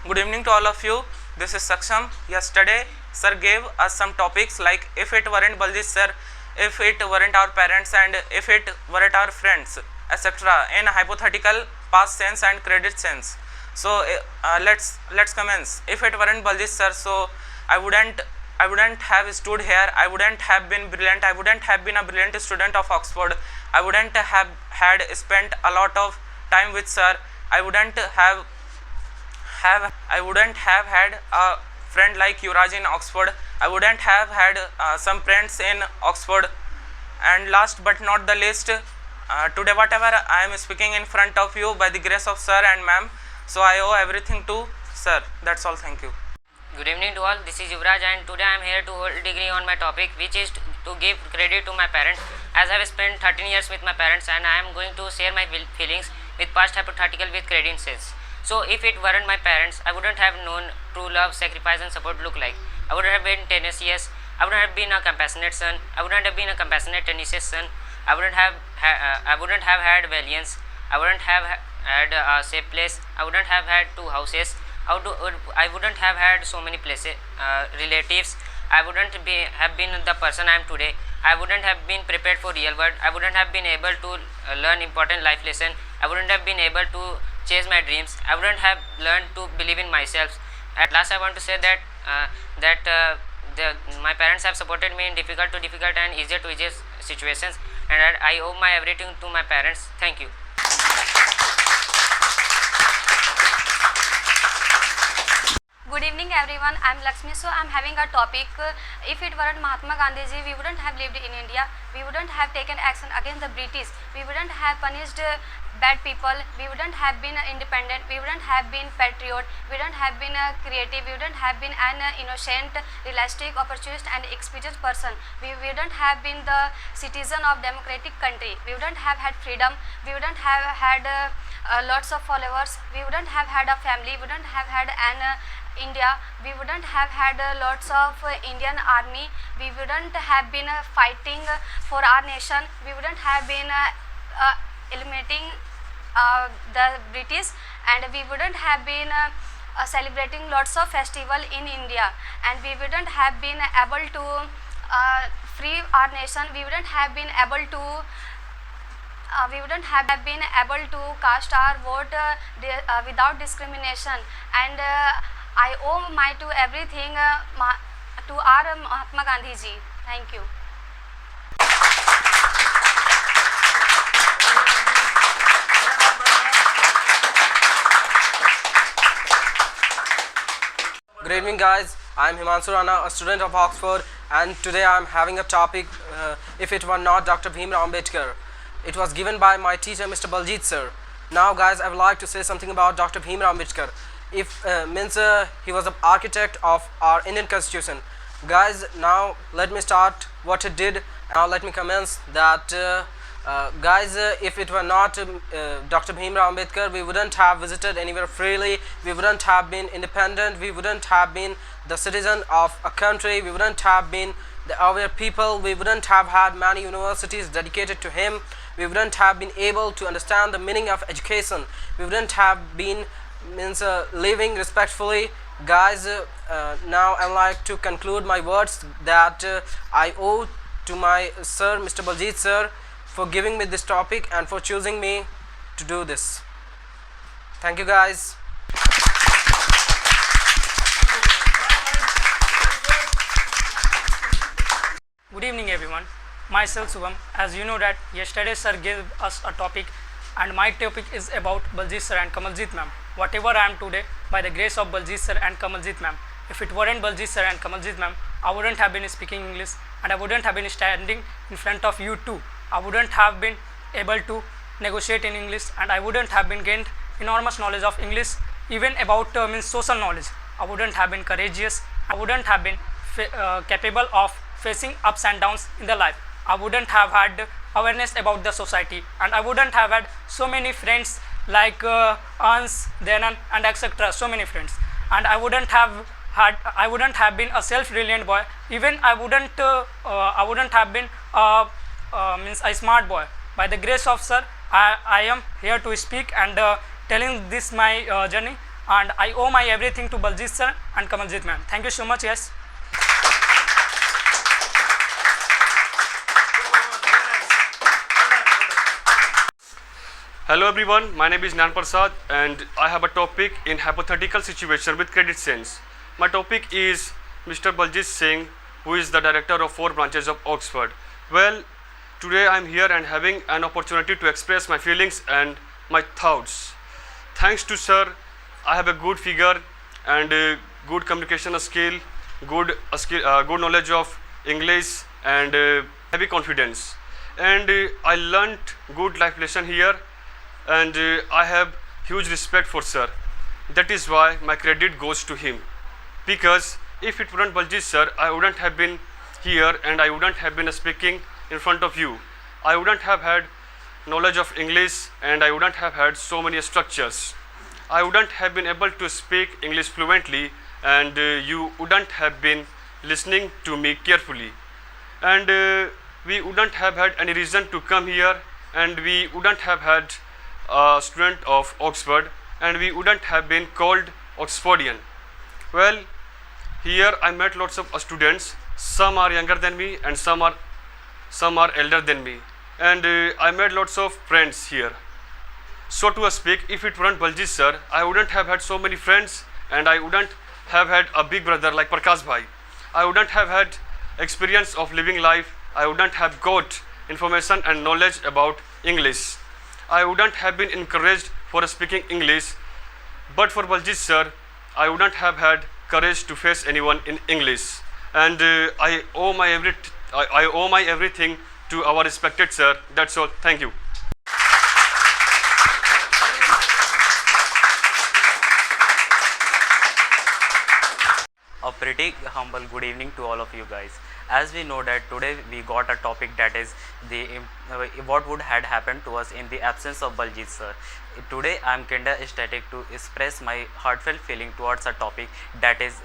Good evening to all of you. This is Saksham. Yesterday, sir gave us some topics like if it weren't Baljeet sir, if it weren't our parents, and if it weren't our friends, etc. in hypothetical past tense and credit sense. So let's commence. If it weren't Baljeet sir, so I wouldn't have stood here. I wouldn't have been brilliant. I wouldn't have been a brilliant student of Oxford. I wouldn't have had spent a lot of time with sir. I wouldn't have had a friend like Yuvraj in Oxford. I wouldn't have had some friends in Oxford. And last but not the least, today whatever I am speaking in front of you by the grace of sir and ma'am, so I owe everything to sir. That's all. Thank you. Good evening to all. This is Yuvraj, and today I am here to hold degree on my topic, which is to give credit to my parents, as I have spent 13 years with my parents, and I am going to share my feelings with past hypothetical with credentials. So if it weren't my parents, I wouldn't have known true love, sacrifice and support look like. I wouldn't have been tenacious. I wouldn't have been a compassionate son. I wouldn't have been a compassionate, tenacious son. I wouldn't have had valiance. I wouldn't have had a safe place. I wouldn't have had two houses. I wouldn't have had so many places, relatives. I wouldn't have been the person I am today. I wouldn't have been prepared for real world. I wouldn't have been able to learn important life lesson. I wouldn't have been able to chase my dreams. I wouldn't have learned to believe in myself. At last, I want to say that my parents have supported me in difficult and easier to easier situations, and I owe my everything to my parents. Thank you. Good evening everyone, I am Lakshmi. So I am having a topic, if it weren't Mahatma Gandhi ji, we wouldn't have lived in India, we wouldn't have taken action against the British, we wouldn't have punished bad people, we wouldn't have been independent, we wouldn't have been patriot, we wouldn't have been creative, we wouldn't have been an innocent, realistic, opportunist and experienced person, we wouldn't have been the citizen of democratic country, we wouldn't have had freedom, we wouldn't have had lots of followers, we wouldn't have had a family, we wouldn't have had an India, we wouldn't have had lots of Indian army, we wouldn't have been fighting for our nation, we wouldn't have been eliminating the British, and we wouldn't have been celebrating lots of festival in India, and we wouldn't have been able to free our nation, we wouldn't have been able to cast our vote without discrimination, and I owe my to everything to our Mahatma Gandhi ji. Thank you. Good evening guys, I am Himanshu Rana, a student of Oxford, and today I am having a topic, if it were not Dr. Bhimrao Ambedkar. It was given by my teacher Mr. Baljeet sir. Now guys, I would like to say something about Dr. Bhimrao Ambedkar. He was the architect of our Indian constitution. Guys, now let me start what he did. Now let me commence that guys, if it were not Dr. Bhimrao Ambedkar, we wouldn't have visited anywhere freely, we wouldn't have been independent, we wouldn't have been the citizen of a country, we wouldn't have been the aware people, we wouldn't have had many universities dedicated to him, we wouldn't have been able to understand the meaning of education, we wouldn't have been living respectfully. Guys, now I like to conclude my words that I owe to my sir Mr. Baljeet sir for giving me this topic and for choosing me to do this. Thank you guys. Good evening everyone, myself Subham. As you know that yesterday sir gave us a topic, and my topic is about Baljeet sir and Kamaljeet ma'am. Whatever I am today, by the grace of Baljeet sir and Kamaljeet ma'am. If it weren't Baljeet sir and Kamaljeet ma'am, I wouldn't have been speaking English, and I wouldn't have been standing in front of you too. I wouldn't have been able to negotiate in English, and I wouldn't have been gained enormous knowledge of English, even about social knowledge. I wouldn't have been courageous. I wouldn't have been capable of facing ups and downs in the life. I wouldn't have had awareness about the society, and I wouldn't have had so many friends like Ans, Denan and etc. So many friends, and I wouldn't have been a self-reliant boy. Even I wouldn't have been a smart boy. By the grace of sir, I am here to speak and telling this my journey. and I owe my everything to Baljeet sir and Kamaljit ma'am. Thank you so much. Yes. Hello everyone, my name is Nan Prasad and I have a topic in hypothetical situation with credit sense. My topic is Mr. Baljeet Singh, who is the director of 4 branches of Oxford. Well, today I am here and having an opportunity to express my feelings and my thoughts. Thanks to sir, I have a good figure and good communication skill, good knowledge of English and heavy confidence. And I learnt good life lesson here and I have huge respect for sir. That is why my credit goes to him. Because if it weren't Baljeet sir, I wouldn't have been here and I wouldn't have been speaking in front of you. I wouldn't have had knowledge of English and I wouldn't have had so many structures. I wouldn't have been able to speak English fluently and you wouldn't have been listening to me carefully. And we wouldn't have had any reason to come here and we wouldn't have had a student of Oxford and we wouldn't have been called Oxfordian. Well, here I met lots of students. Some are younger than me and some are elder than me. And I made lots of friends here. So to speak, if it weren't Baljeet sir, I wouldn't have had so many friends and I wouldn't have had a big brother like Prakash bhai. I wouldn't have had experience of living life. I wouldn't have got information and knowledge about English. I wouldn't have been encouraged for speaking English. But for Baljeet sir, I wouldn't have had courage to face anyone in English. And I owe my everything to our respected sir. That's all. Thank you. A pretty humble good evening to all of you guys. As we know that today we got a topic that is the what would had happened to us in the absence of Baljeet sir. Today I am kinda ecstatic to express my heartfelt feeling towards a topic that is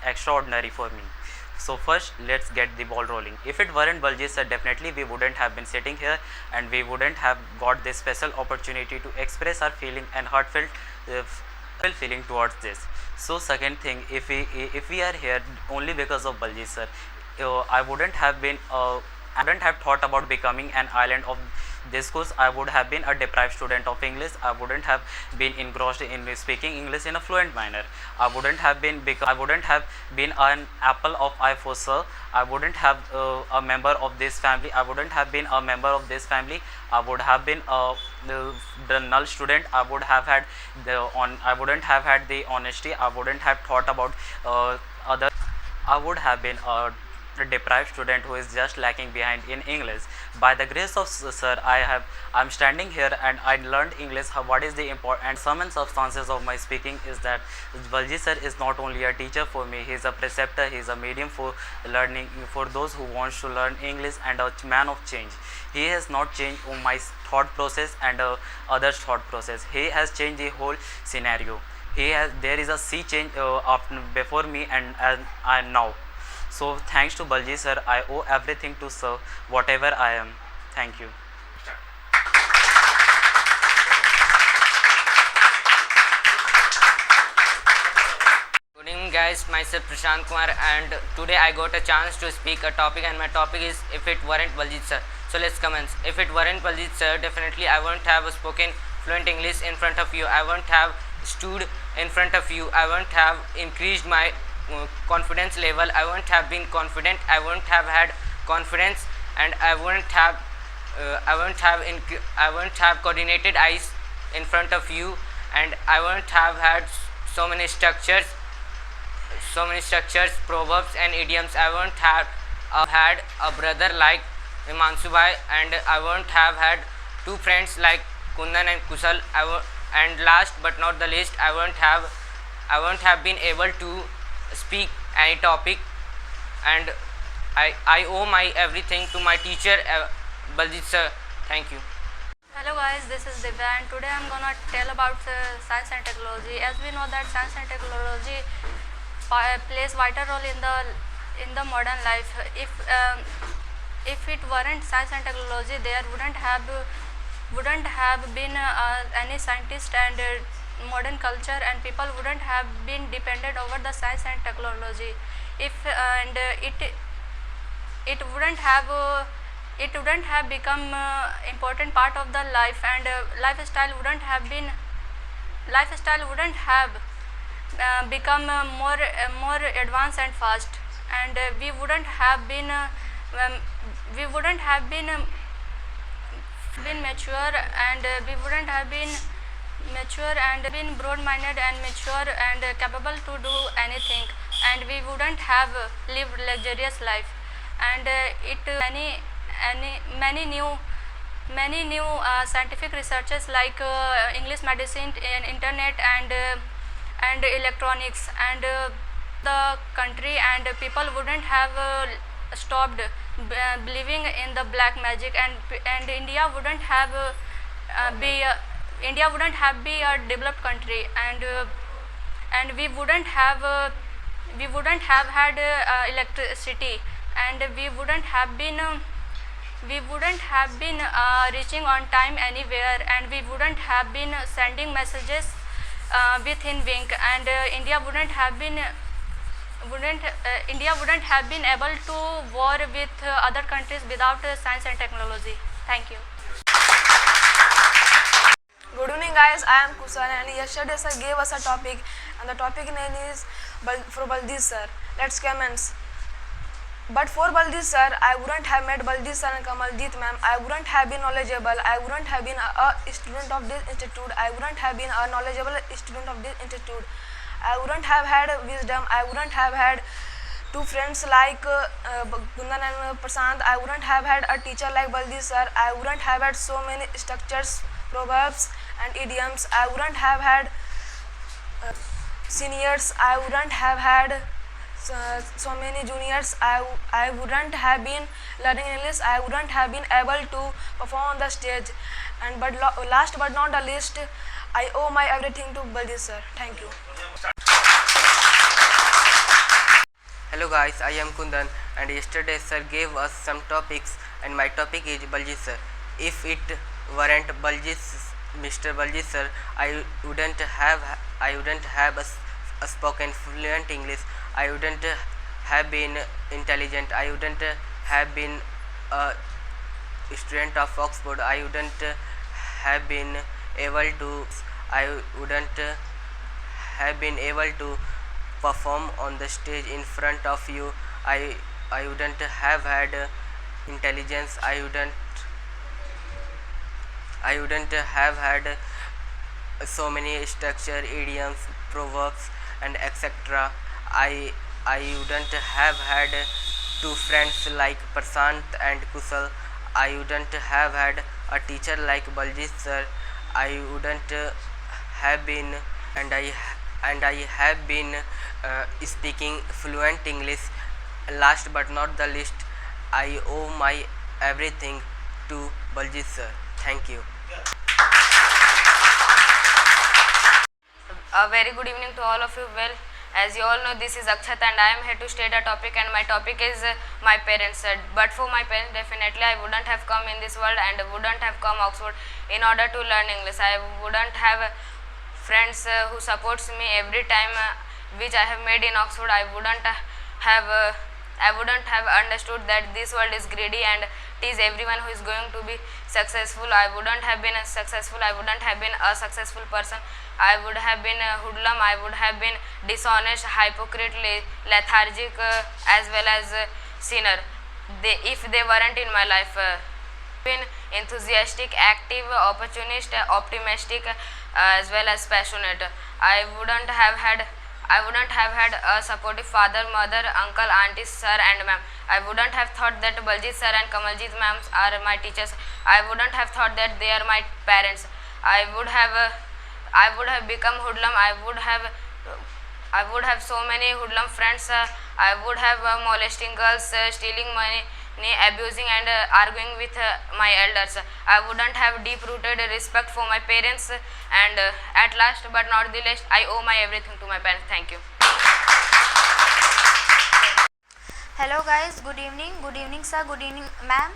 extraordinary for me. So first let's get the ball rolling. If it weren't Baljeet sir, definitely we wouldn't have been sitting here and we wouldn't have got this special opportunity to express our feeling and heartfelt feeling towards this. So second thing, if we are here only because of Baljeet sir, I wouldn't have thought about becoming an island of this course. I would have been a deprived student of English. I wouldn't have been engrossed in speaking English in a fluent manner. I wouldn't have been an apple of eye for sir. I wouldn't have a member of this family. I wouldn't have been a member of this family. I would have been the null student. I wouldn't have had the honesty. I wouldn't have thought about other. I would have been a deprived student who is just lacking behind in English. By the grace of sir, I'm standing here and I learned English. What is the important sum and substances of my speaking is that Baljeet sir is not only a teacher for me, he is a preceptor, he is a medium for learning for those who wants to learn English and a man of change. He has not changed my thought process and others thought process. He has changed the whole scenario. There is a sea change before me and now. So thanks to Baljeet sir, I owe everything to sir, whatever I am. Thank you. Good evening guys, myself Prashant Kumar and today I got a chance to speak a topic and my topic is if it weren't Baljeet sir. So let's commence. If it weren't Baljeet sir, definitely I wouldn't have spoken fluent English in front of you. I wouldn't have stood in front of you. I wouldn't have increased my confidence level. I wouldn't have been confident. I wouldn't have had confidence and I wouldn't have coordinated eyes in front of you and I wouldn't have had so many structures, proverbs and idioms. I wouldn't have had a brother like Himanshu bhai and I wouldn't have had two friends like Kundan and Kusal. And last but not the least, I wouldn't have been able to speak any topic and I owe my everything to my teacher Baljeet sir. Thank you. Hello guys, this is Divya and today I'm gonna tell about science and technology. As we know that science and technology plays vital role in the modern life. If it weren't science and technology, there wouldn't have been any scientist and modern culture, and people wouldn't have been dependent over the science and technology. If and it wouldn't have become important part of the life, and lifestyle wouldn't have become more advanced and fast, and we wouldn't have been been mature, and we wouldn't have been broad-minded and mature and capable to do anything, and we wouldn't have lived luxurious life, and it many new scientific researches like English medicine and internet and electronics, and the country and people wouldn't have stopped believing in the black magic, and India wouldn't have be a developed country, and we wouldn't have had electricity, and we wouldn't have been reaching on time anywhere, and we wouldn't have been sending messages within wink, and India wouldn't have been able to war with other countries without science and technology. Thank you. Good evening guys, I am Kusan, and yesterday sir gave us a topic, and the topic name is for Baljeet sir. Let's commence. But for Baljeet sir, I wouldn't have met Baljeet sir and Kamaljeet ma'am. I wouldn't have been knowledgeable. I wouldn't have been a student of this institute. I wouldn't have been a knowledgeable student of this institute. I wouldn't have had wisdom. I wouldn't have had two friends like Gundan and Prasant. I wouldn't have had a teacher like Baljeet sir. I wouldn't have had so many structures, proverbs and idioms. I wouldn't have had seniors. I wouldn't have had so many juniors. I wouldn't have been learning English. I wouldn't have been able to perform on the stage. And last but not the least, I owe my everything to Baljeet sir. Thank you. Hello guys, I am Kundan, and yesterday sir gave us some topics, and my topic is Baljeet sir. If it weren't Mr. Baljeet sir, I wouldn't have a spoken fluent English. I wouldn't have been intelligent. I wouldn't have been a student of Oxford. I wouldn't have been able to. I wouldn't have been able to perform on the stage in front of you. I wouldn't have had intelligence. I wouldn't have had so many structure, idioms, proverbs and etc. I wouldn't have had two friends like Prasant and Kusal. I wouldn't have had a teacher like Baljeet sir. I wouldn't have been, and I have been speaking fluent English. Last but not the least, I owe my everything to Baljeet sir. Thank you. A very good evening to all of you. Well, as you all know, this is Akshat, and I am here to state a topic, and my topic is my parents. But for my parents, definitely I wouldn't have come in this world and wouldn't have come Oxford in order to learn English. I wouldn't have friends who supports me every time which I have made in Oxford. I wouldn't have understood that this world is greedy and tease everyone who is going to be successful. I wouldn't have been successful. I wouldn't have been a successful person. I would have been a hoodlum. I would have been dishonest, hypocrite, lethargic, as well as sinner. If they weren't in my life. Been enthusiastic, active, opportunist, optimistic, as well as passionate. I wouldn't have had a supportive father, mother, uncle, auntie, sir and ma'am. I wouldn't have thought that Baljeet sir and Kamaljeet ma'am are my teachers. I wouldn't have thought that they are my parents. I would have become hoodlum. I would have so many hoodlum friends. I would have molesting girls, stealing money, abusing and arguing with my elders. I wouldn't have deep-rooted respect for my parents, and at last but not the least, I owe my everything to my parents. Thank you. Hello guys, good evening sir, good evening ma'am.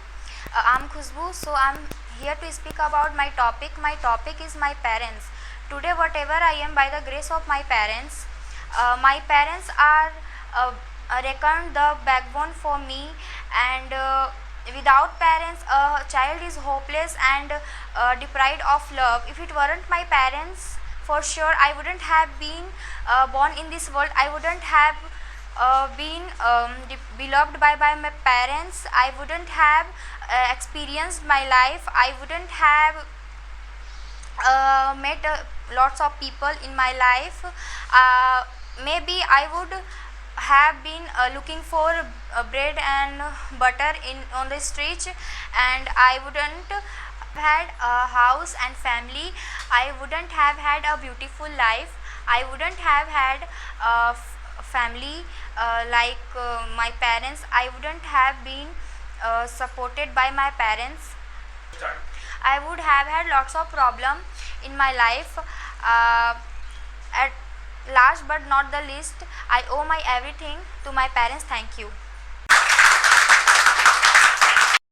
I'm Khushbu, so I'm here to speak about my topic. My topic is my parents. Today, whatever I am by the grace of my parents. My parents are reckoned the backbone for me, and without parents, a child is hopeless and deprived of love. If it weren't my parents, for sure I wouldn't have been born in this world. I wouldn't have been beloved by my parents. I wouldn't have experienced my life. I wouldn't have met lots of people in my life. Maybe I would have been looking for bread and butter in on the street, and I wouldn't have had a house and family. I wouldn't have had a beautiful life. I wouldn't have had a family like my parents. I wouldn't have been supported by my parents. I would have had lots of problem in my life. At last but not the least, I owe my everything to my parents. Thank you.